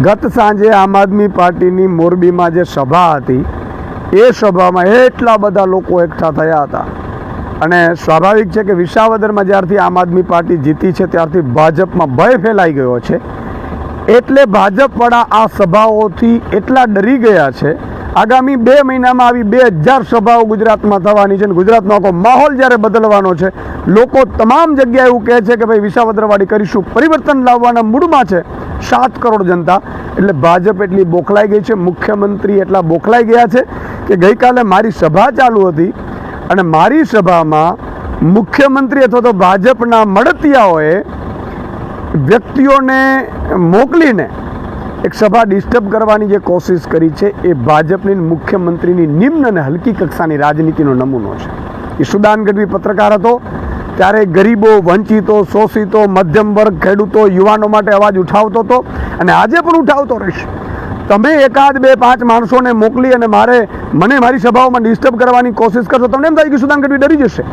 ગત સાંજે આમ આદમી પાર્ટીની મોરબીમાં જે સભા હતી એ સભામાં એટલા બધા લોકો એકઠા થયા હતા અને સ્વાભાવિક છે કે વિસાવદરમાં જ્યારથી આમ આદમી પાર્ટી જીતી છે ત્યારથી ભાજપમાં ભય ફેલાઈ ગયો છે, એટલે ભાજપવાળા આ સભાઓથી એટલા ડરી ગયા છે. આગામી 2 મહિનામાં આવી 2000 સભાઓ ગુજરાતમાં થવાની છે અને ગુજરાતનો આખો માહોલ જ્યારે બદલવાનો છે. લોકો તમામ જગ્યાએ એવું કહે છે કે ભાઈ વિસાવદરવાળી કરીશું, પરિવર્તન લાવવાના મૂડમાં છે 7 કરોડ જનતા. એટલે ભાજપ એટલી બોખલાઈ ગઈ છે, મુખ્યમંત્રી એટલા બોખલાઈ ગયા છે કે ગઈકાલે મારી સભા ચાલુ હતી અને મારી સભામાં મુખ્યમંત્રી અથવા તો ભાજપના મળતિયાઓએ વ્યક્તિઓને મોકલીને એક સભા ડિસ્ટર્બ કરવાની જે કોશિશ કરી છે એ ભાજપની મુખ્યમંત્રીની નિમ્ન અને હલકી કક્ષાની રાજનીતિનો નમૂનો છે. ઈશુદાન ગઢવી પત્રકાર હતો ત્યારે ગરીબો, વંચિતો, શોષિતો, મધ્યમ વર્ગ, ખેડૂતો, યુવાનો માટે અવાજ ઉઠાવતો હતો અને આજે પણ ઉઠાવતો રહેશે. તમે 1, 2, 5 માણસોને મોકલી અને મને મારી સભાઓમાં ડિસ્ટર્બ કરવાની કોશિશ કરશો, તમને એમ થાય કે ઈશુદાન ગઢવી ડરી જશે.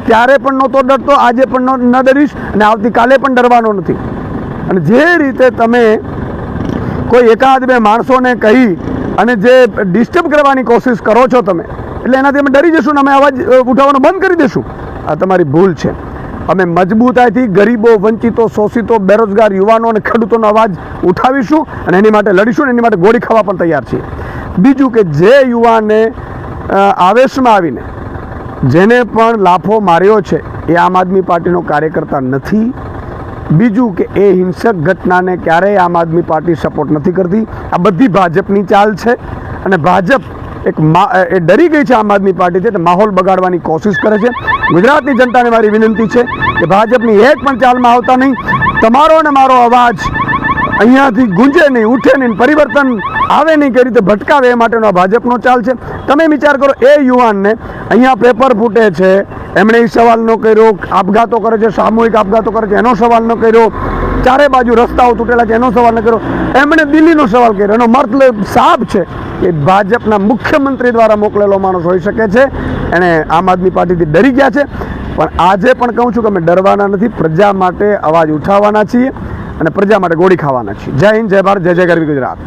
ત્યારે પણ નહોતો ડરતો, આજે પણ ન ડરીશ અને આવતીકાલે પણ ડરવાનો નથી. અને જે રીતે તમે કોઈ 1, 2 માણસોને કહી અને જે ડિસ્ટર્બ કરવાની કોશિશ કરો છો તમે, એટલે એનાથી અમે ડરી જશું ને અમે અવાજ ઉઠાવવાનો બંધ કરી દઈશું. આ તમારી ભૂલ છે. અમે મજબૂતાઈથી ગરીબો, વંચિતો, શોષિતો, બેરોજગાર યુવાનો અને ખેડૂતોનો અવાજ ઉઠાવીશું અને એની માટે લડીશું અને એની માટે ગોળી ખાવા પણ તૈયાર છીએ. બીજું કે જે યુવાને આવેશમાં આવીને જેને પણ લાફો માર્યો છે એ આમ આદમી પાર્ટીનો કાર્યકર્તા નથી. બીજું કે એ હિંસક ઘટનાને ક્યારેય આમ આદમી પાર્ટી સપોર્ટ નથી કરતી. આ બધી ભાજપની ચાલ છે અને ભાજપ એ ડરી ગઈ છે આમ આદમી પાર્ટીથી, એટલે માહોલ બગાડવાની કોશિશ કરે છે. ગુજરાતની જનતાને મારી વિનંતી છે કે ભાજપની એક પણ ચાલમાં આવતા નહીં. તમારો અને મારો અવાજ અહીંયાથી ગુંજે નહીં, ઉઠે નહીં, પરિવર્તન આવે નહીં, કઈ રીતે ભટકાવે એ માટેનો આ ભાજપનો ચાલ છે. તમે વિચાર કરો, એ યુવાનને અહીંયા પેપર ફૂટે છે, એમણે એ સવાલ ન કર્યો, આપઘાતો કરે છે, સામૂહિક આપઘાતો કરે છે એનો સવાલ ન કર્યો, ચારે બાજુ રસ્તાઓ તૂટેલા છે એનો સવાલ ન કર્યો, એમણે દિલ્હીનો સવાલ કર્યો. એનો મતલબ સાફ છે કે ભાજપના મુખ્યમંત્રી દ્વારા મોકલેલો માણસ હોઈ શકે છે. એણે આમ આદમી પાર્ટીથી ડરી ગયા છે. પણ આજે પણ કહું છું કે અમે ડરવાના નથી, પ્રજા માટે અવાજ ઉઠાવવાના છીએ અને પ્રજા માટે ગોળી ખાવાના છીએ. જય હિન્દ, જય ભારત, જય જય ગરવી ગુજરાત.